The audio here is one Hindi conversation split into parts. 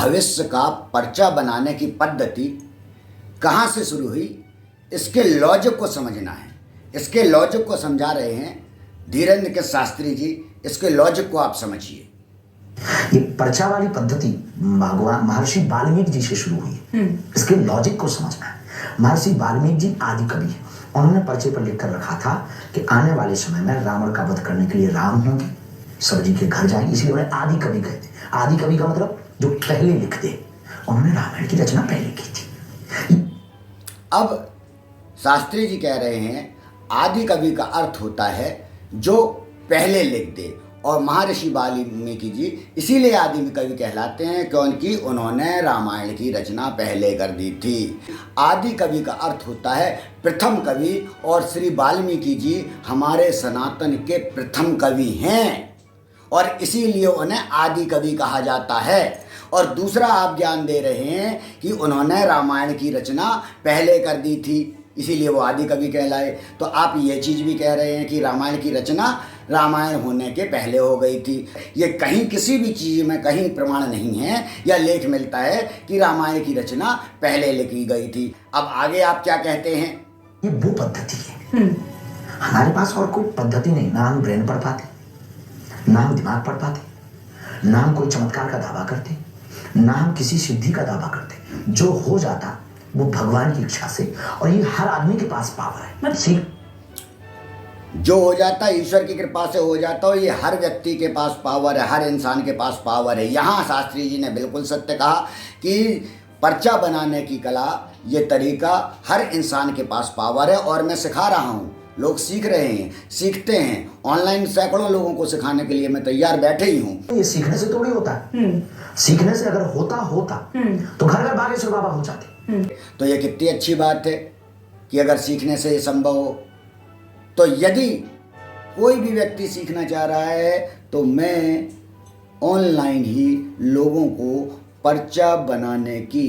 भविष्य का पर्चा बनाने की पद्धति कहाँ से शुरू हुई, इसके लॉजिक को समझना है। इसके लॉजिक को समझा रहे हैं धीरेन्द्र के शास्त्री जी। इसके लॉजिक को आप समझिए। ये पर्चा वाली पद्धति भगवान महर्षि वाल्मीकि जी से शुरू हुई। इसके लॉजिक को समझना है। महर्षि वाल्मीकि जी आदि कवि हैं। उन्होंने पर्चे पर लिखकर रखा था कि आने वाले समय में रावण का वध करने के लिए राम होंगे, सब जी के घर जाएंगे, इसलिए उन्हें आदि कवि कहते हैं। आदि कवि का मतलब जो पहले लिखते। उन्होंने रामायण की रचना पहले की थी। अब शास्त्री जी कह रहे हैं आदि कवि का अर्थ होता है जो पहले लिख दे, और महर्षि वाल्मीकि जी इसीलिए आदि कवि कहलाते हैं क्योंकि उन्होंने रामायण की रचना पहले कर दी थी। आदि कवि का अर्थ होता है प्रथम कवि, और श्री वाल्मीकि जी हमारे सनातन के प्रथम कवि हैं और इसीलिए उन्हें आदि कवि कहा जाता है। और दूसरा आप ज्ञान दे रहे हैं कि उन्होंने रामायण की रचना पहले कर दी थी, इसीलिए वो आदि कवि कहलाए। तो आप ये चीज़ भी कह रहे हैं कि रामायण की रचना रामायण होने के पहले हो गई थी। ये कहीं किसी भी चीज़ में कहीं प्रमाण नहीं है या लेख मिलता है कि रामायण की रचना पहले लिखी गई थी। अब आगे आप क्या कहते हैं? ये वो पद्धति है। हमारे पास और कोई पद्धति नहीं। ना हम ब्रेन पढ़ पाते, ना हम दिमाग पढ़ पाते, ना हम कोई चमत्कार का दावा करते, ना हम किसी सिद्धि का दावा करते। जो हो जाता वो भगवान की इच्छा से, और ये हर आदमी के पास पावर है। जो हो जाता ईश्वर की कृपा से हो जाता, और ये हर व्यक्ति के पास पावर है, हर इंसान के पास पावर है। यहाँ शास्त्री जी ने बिल्कुल सत्य कहा कि पर्चा बनाने की कला, ये तरीका हर इंसान के पास पावर है, और मैं सिखा रहा हूँ। लोग सीख रहे हैं, सीखते हैं। ऑनलाइन सैकड़ों लोगों को सिखाने के लिए मैं तैयार बैठे ही हूँ। ये सीखने से थोड़ी होता है। सीखने से अगर होता तो घर घर बागेश्वर बाबा हो जाते। तो ये कितनी अच्छी बात है कि अगर सीखने से ये संभव हो। तो यदि कोई भी व्यक्ति सीखना चाह रहा है तो मैं ऑनलाइन ही लोगों को पर्चा बनाने की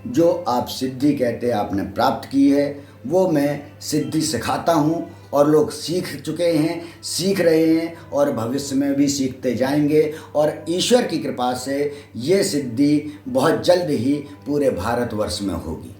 जो आप सिद्धि कहते हैं आपने प्राप्त की है, वो मैं सिद्धि सिखाता हूँ, और लोग सीख चुके हैं, सीख रहे हैं, और भविष्य में भी सीखते जाएंगे। और ईश्वर की कृपा से ये सिद्धि बहुत जल्द ही पूरे भारतवर्ष में होगी।